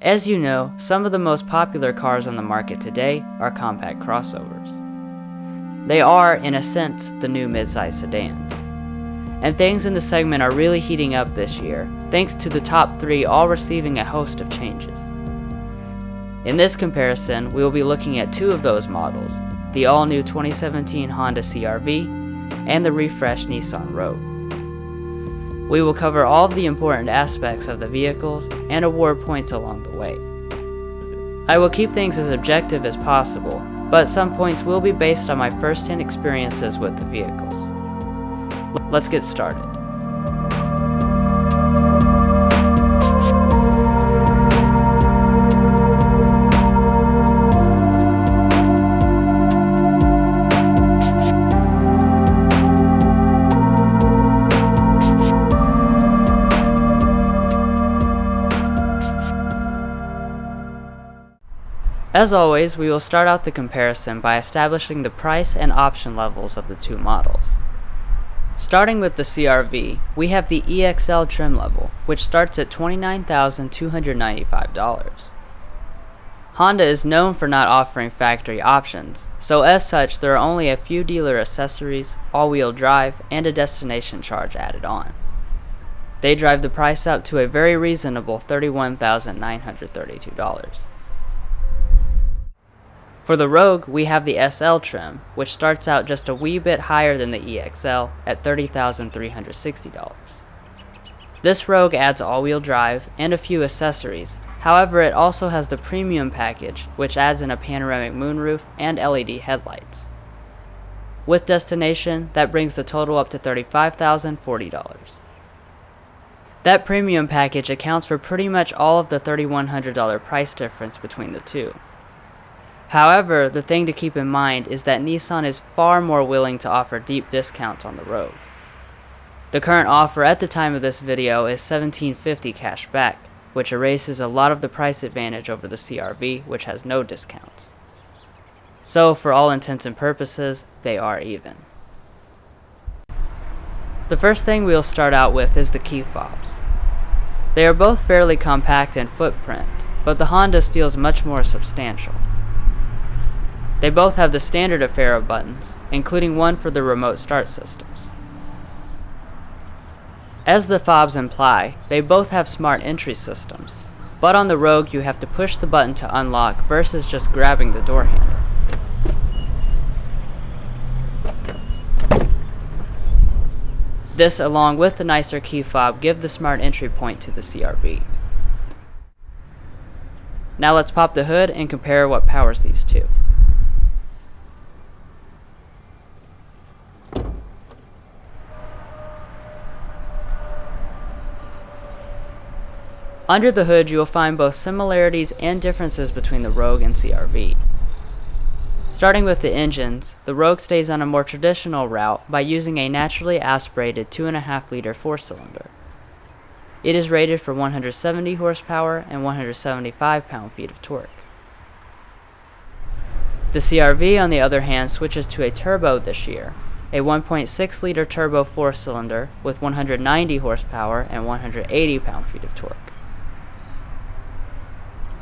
As you know, some of the most popular cars on the market today are compact crossovers. They are, in a sense, the new midsize sedans. And things in the segment are really heating up this year, thanks to the top three all receiving a host of changes. In this comparison, we will be looking at two of those models, the all-new 2017 Honda CR-V and the refreshed Nissan Rogue. We will cover all of the important aspects of the vehicles and award points along the way. I will keep things as objective as possible, but some points will be based on my first-hand experiences with the vehicles. Let's get started. As always, we will start out the comparison by establishing the price and option levels of the two models. Starting with the CR-V, we have the EXL trim level, which starts at $29,295. Honda is known for not offering factory options, so as such there are only a few dealer accessories, all-wheel drive, and a destination charge added on. They drive the price up to a very reasonable $31,932. For the Rogue, we have the SL trim, which starts out just a wee bit higher than the EXL at $30,360. This Rogue adds all-wheel drive and a few accessories, however it also has the premium package, which adds in a panoramic moonroof and LED headlights. With destination, that brings the total up to $35,040. That premium package accounts for pretty much all of the $3,100 price difference between the two. However, the thing to keep in mind is that Nissan is far more willing to offer deep discounts on the Rogue. The current offer at the time of this video is $1,750 cash back, which erases a lot of the price advantage over the CR-V, which has no discounts. So, for all intents and purposes, they are even. The first thing we'll start out with is the key fobs. They are both fairly compact in footprint, but the Honda's feels much more substantial. They both have the standard affair of buttons, including one for the remote start systems. As the fobs imply, they both have smart entry systems, but on the Rogue you have to push the button to unlock versus just grabbing the door handle. This, along with the nicer key fob, give the smart entry point to the CR-V. Now let's pop the hood and compare what powers these two. Under the hood, you will find both similarities and differences between the Rogue and CR-V. Starting with the engines, the Rogue stays on a more traditional route by using a naturally aspirated 2.5-liter 4-cylinder. It is rated for 170 horsepower and 175 pound-feet of torque. The CR-V, on the other hand, switches to a turbo this year, a 1.6-liter turbo 4-cylinder with 190 horsepower and 180 pound-feet of torque.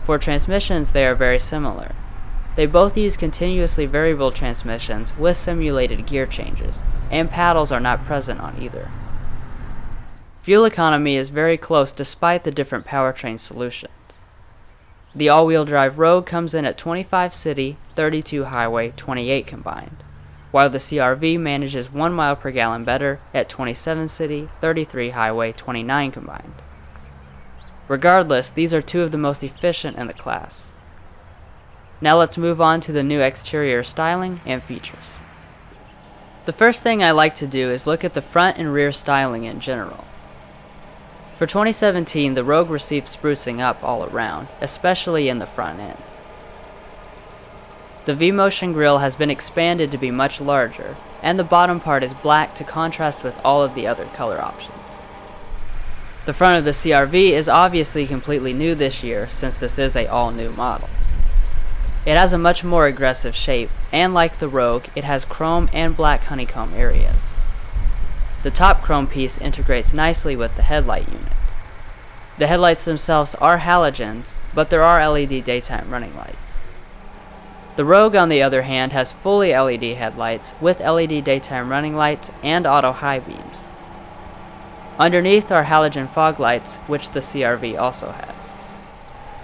For transmissions, they are very similar. They both use continuously variable transmissions with simulated gear changes, and paddles are not present on either. Fuel economy is very close despite the different powertrain solutions. The all-wheel drive Rogue comes in at 25 city, 32 highway, 28 combined, while the CR-V manages 1 mile per gallon better at 27 city, 33 highway, 29 combined. Regardless, these are two of the most efficient in the class. Now let's move on to the new exterior styling and features. The first thing I like to do is look at the front and rear styling in general. For 2017, the Rogue received sprucing up all around, especially in the front end. The V-Motion grille has been expanded to be much larger, and the bottom part is black to contrast with all of the other color options. The front of the CR-V is obviously completely new this year since this is an all-new model. It has a much more aggressive shape, and like the Rogue, it has chrome and black honeycomb areas. The top chrome piece integrates nicely with the headlight unit. The headlights themselves are halogens, but there are LED daytime running lights. The Rogue, on the other hand, has fully LED headlights with LED daytime running lights and auto high beams. Underneath are halogen fog lights, which the CR-V also has.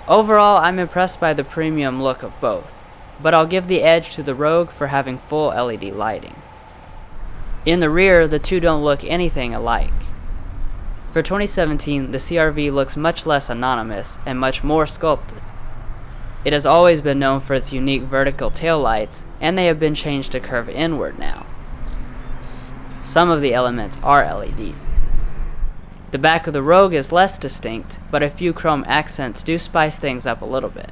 Overall, I'm impressed by the premium look of both, but I'll give the edge to the Rogue for having full LED lighting. In the rear, the two don't look anything alike. For 2017, the CR-V looks much less anonymous and much more sculpted. It has always been known for its unique vertical tail lights, and they have been changed to curve inward now. Some of the elements are LED. The back of the Rogue is less distinct, but a few chrome accents do spice things up a little bit.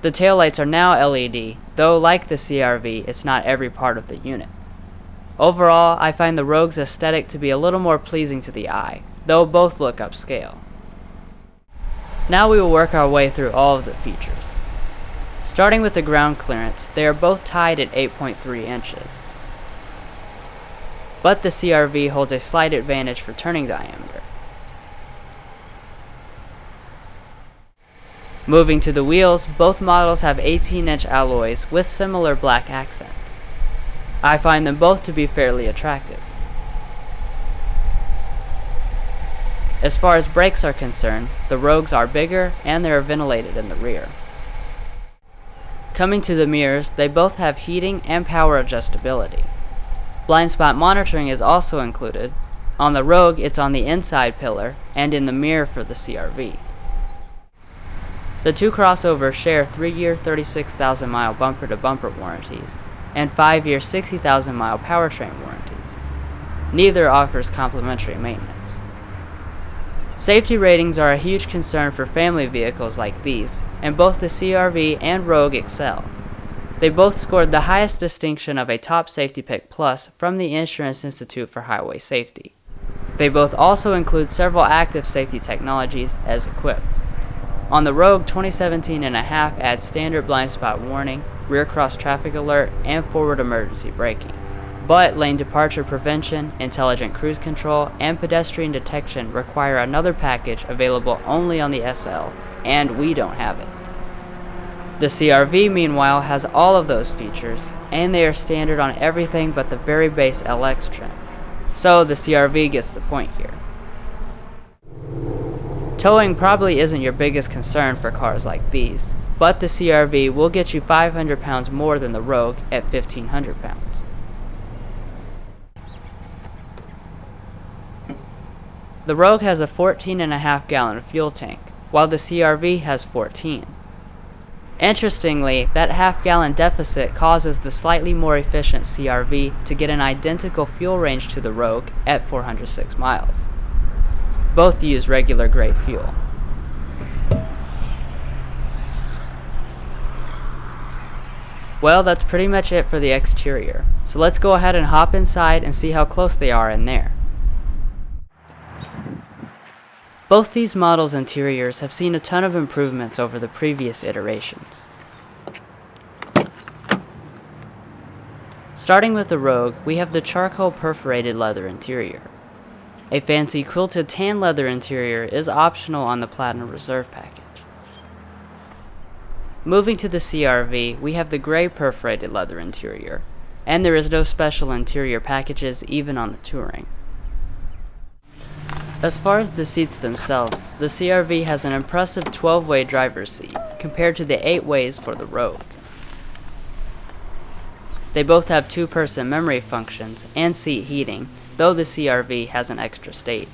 The taillights are now LED, though like the CR-V, it's not every part of the unit. Overall, I find the Rogue's aesthetic to be a little more pleasing to the eye, though both look upscale. Now we will work our way through all of the features. Starting with the ground clearance, they are both tied at 8.3 inches. But the CR-V holds a slight advantage for turning diameter. Moving to the wheels, both models have 18-inch alloys with similar black accents. I find them both to be fairly attractive. As far as brakes are concerned, the Rogues are bigger and they are ventilated in the rear. Coming to the mirrors, they both have heating and power adjustability. Blind spot monitoring is also included. On the Rogue, it's on the inside pillar and in the mirror for the CR-V. The two crossovers share 3-year 36,000 mile bumper-to-bumper warranties and 5-year 60,000 mile powertrain warranties. Neither offers complimentary maintenance. Safety ratings are a huge concern for family vehicles like these, and both the CR-V and Rogue excel. They both scored the highest distinction of a Top Safety Pick Plus from the Insurance Institute for Highway Safety. They both also include several active safety technologies as equipped. On the Rogue, 2017.5 adds standard blind spot warning, rear cross traffic alert, and forward emergency braking. But lane departure prevention, intelligent cruise control, and pedestrian detection require another package available only on the SL, and we don't have it. The CR-V, meanwhile, has all of those features, and they are standard on everything but the very base LX trim. So the CR-V gets the point here. Towing probably isn't your biggest concern for cars like these, but the CR-V will get you 500 pounds more than the Rogue at 1,500 pounds. The Rogue has a 14.5 gallon fuel tank, while the CR-V has 14. Interestingly, that half-gallon deficit causes the slightly more efficient CR-V to get an identical fuel range to the Rogue at 406 miles. Both use regular grade fuel. Well, that's pretty much it for the exterior, so let's go ahead and hop inside and see how close they are in there. Both these models' interiors have seen a ton of improvements over the previous iterations. Starting with the Rogue, we have the charcoal perforated leather interior. A fancy quilted tan leather interior is optional on the Platinum Reserve package. Moving to the CR-V, we have the gray perforated leather interior, and there is no special interior packages even on the Touring. As far as the seats themselves, the CR-V has an impressive 12-way driver's seat, compared to the 8 ways for the Rogue. They both have 2-person memory functions and seat heating, though the CR-V has an extra stage.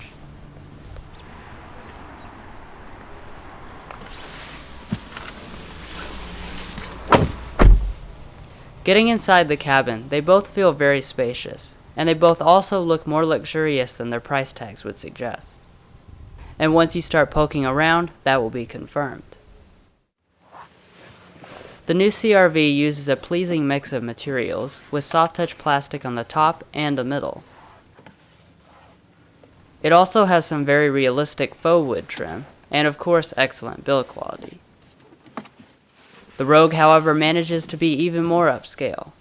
Getting inside the cabin, they both feel very spacious, and they both also look more luxurious than their price tags would suggest. And once you start poking around, that will be confirmed. The new CR-V uses a pleasing mix of materials, with soft touch plastic on the top and the middle. It also has some very realistic faux wood trim, and of course excellent build quality. The Rogue, however, manages to be even more upscale.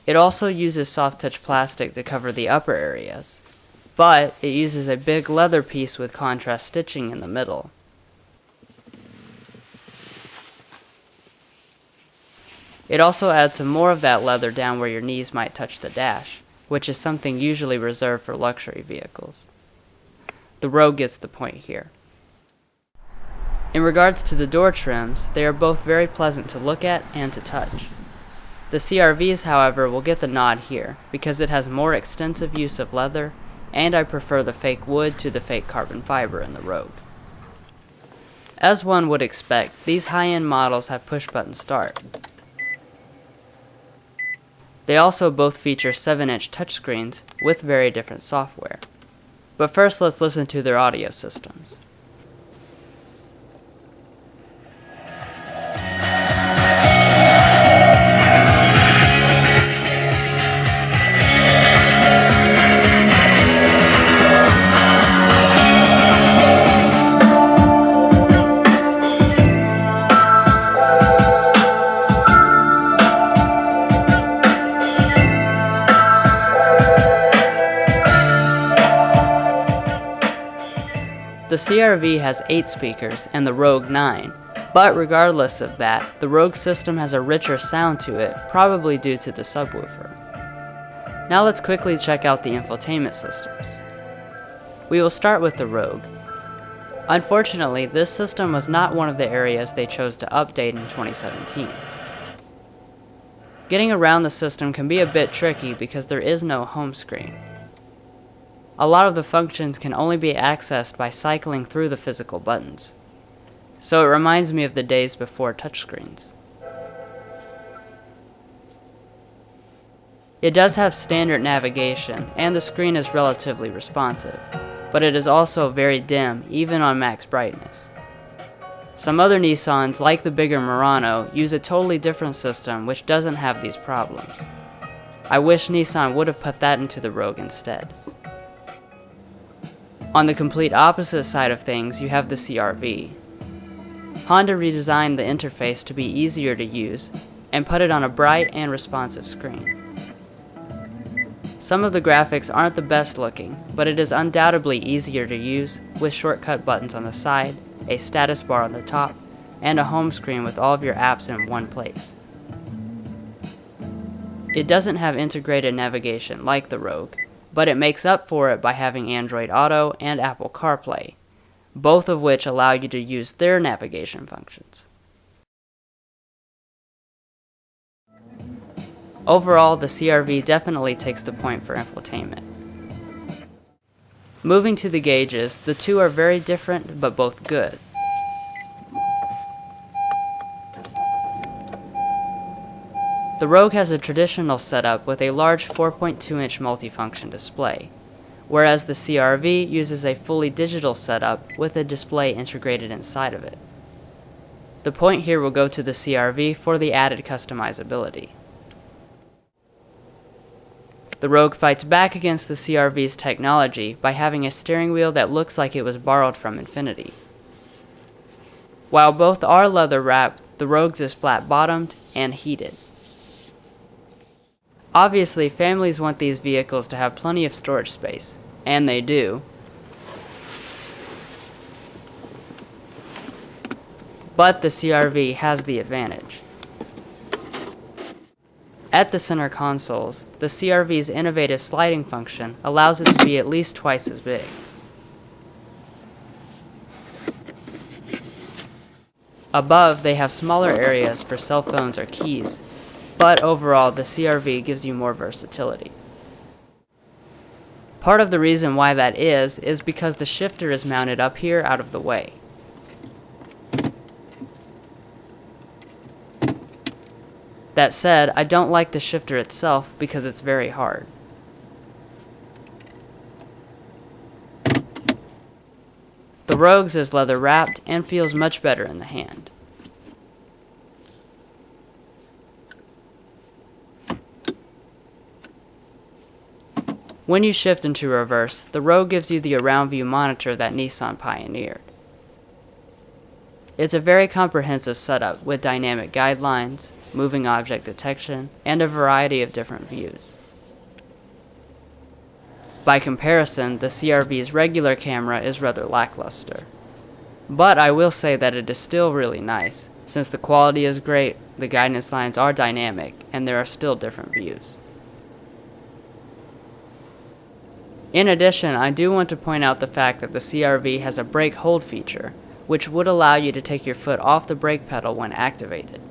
It also uses soft touch plastic to cover the upper areas. but it uses a big leather piece with contrast stitching in the middle. It also adds some more of that leather down where your knees might touch the dash, which is something usually reserved for luxury vehicles. The Rogue gets the point here. In regards to the door trims, they are both very pleasant to look at and to touch. The CRVs, however, will get the nod here, because it has more extensive use of leather, and I prefer the fake wood to the fake carbon fiber in the Rogue. As one would expect, these high-end models have push-button start. They also both feature 7-inch touchscreens with very different software. But first, let's listen to their audio systems. The CRV has 8 speakers and the Rogue 9, but regardless of that, the Rogue system has a richer sound to it, probably due to the subwoofer. Now let's quickly check out the infotainment systems. We will start with the Rogue. Unfortunately, this system was not one of the areas they chose to update in 2017. Getting around the system can be a bit tricky because there is no home screen. A lot of the functions can only be accessed by cycling through the physical buttons. So it reminds me of the days before touchscreens. It does have standard navigation, and the screen is relatively responsive, but it is also very dim, even on max brightness. Some other Nissans, like the bigger Murano, use a totally different system which doesn't have these problems. I wish Nissan would have put that into the Rogue instead. On the complete opposite side of things, you have the CRV. Honda redesigned the interface to be easier to use and put it on a bright and responsive screen. Some of the graphics aren't the best looking, but it is undoubtedly easier to use with shortcut buttons on the side, a status bar on the top, and a home screen with all of your apps in one place. It doesn't have integrated navigation like the Rogue, but it makes up for it by having Android Auto and Apple CarPlay, both of which allow you to use their navigation functions. Overall, the CRV definitely takes the point for infotainment. Moving to the gauges, the two are very different but both good. The Rogue has a traditional setup with a large 4.2-inch multifunction display, whereas the CRV uses a fully digital setup with a display integrated inside of it. The point here will go to the CRV for the added customizability. The Rogue fights back against the CRV's technology by having a steering wheel that looks like it was borrowed from Infiniti. While both are leather wrapped, the Rogue's is flat bottomed and heated. Obviously, families want these vehicles to have plenty of storage space, and they do. But the CRV has the advantage. At the center consoles, the CRV's innovative sliding function allows it to be at least twice as big. Above, they have smaller areas for cell phones or keys, but overall, the CRV gives you more versatility. Part of the reason why that is because the shifter is mounted up here out of the way. That said, I don't like the shifter itself because it's very hard. The Rogue's is leather wrapped and feels much better in the hand. When you shift into reverse, the Rogue gives you the around view monitor that Nissan pioneered. It's a very comprehensive setup with dynamic guidelines, moving object detection, and a variety of different views. By comparison, the CR-V's regular camera is rather lackluster. But I will say that it is still really nice, since the quality is great, the guidance lines are dynamic, and there are still different views. In addition, I do want to point out the fact that the CR-V has a brake hold feature, which would allow you to take your foot off the brake pedal when activated.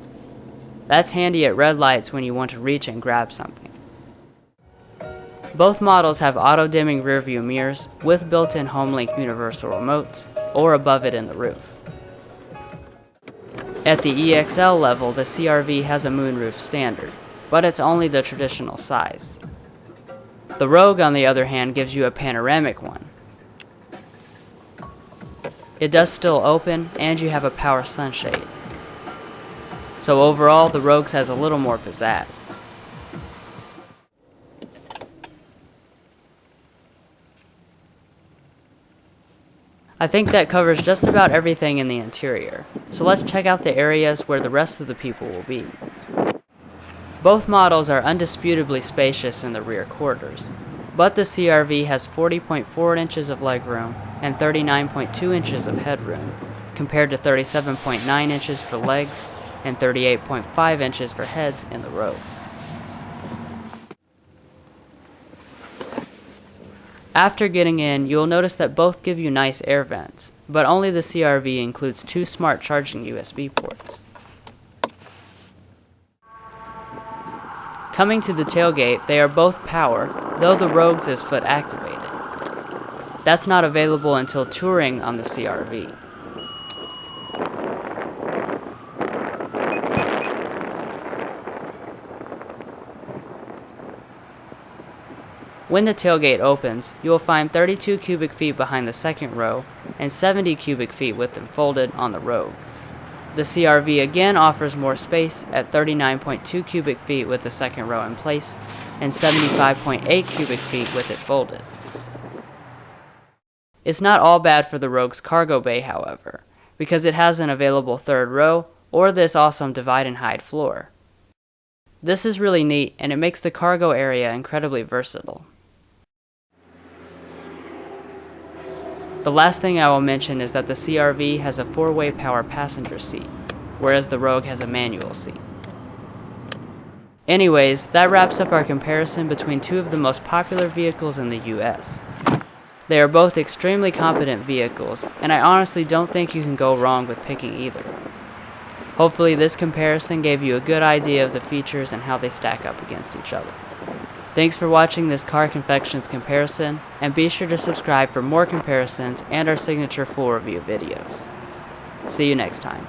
That's handy at red lights when you want to reach and grab something. Both models have auto-dimming rearview mirrors with built-in HomeLink universal remotes, or above it in the roof. At the EXL level, the CR-V has a moonroof standard, but it's only the traditional size. The Rogue, on the other hand, gives you a panoramic one. It does still open, and you have a power sunshade. So overall, the Rogue has a little more pizzazz. I think that covers just about everything in the interior, so let's check out the areas where the rest of the people will be. Both models are undisputably spacious in the rear quarters, but the CR-V has 40.4 inches of legroom and 39.2 inches of headroom, compared to 37.9 inches for legs and 38.5 inches for heads in the Rogue. After getting in, you will notice that both give you nice air vents, but only the CR-V includes 2 smart charging USB ports. Coming to the tailgate, they are both power, though the Rogue's is foot activated. That's not available until touring on the CR-V. When the tailgate opens, you will find 32 cubic feet behind the second row and 70 cubic feet with them folded on the Rogue. The CR-V again offers more space at 39.2 cubic feet with the second row in place and 75.8 cubic feet with it folded. It's not all bad for the Rogue's cargo bay, however, because it has an available third row or this awesome divide and hide floor. This is really neat, and it makes the cargo area incredibly versatile. The last thing I will mention is that the CR-V has a 4-way power passenger seat, whereas the Rogue has a manual seat. Anyways, that wraps up our comparison between two of the most popular vehicles in the US. They are both extremely competent vehicles, and I honestly don't think you can go wrong with picking either. Hopefully this comparison gave you a good idea of the features and how they stack up against each other. Thanks for watching this Car Confections comparison, and be sure to subscribe for more comparisons and our signature full review videos. See you next time.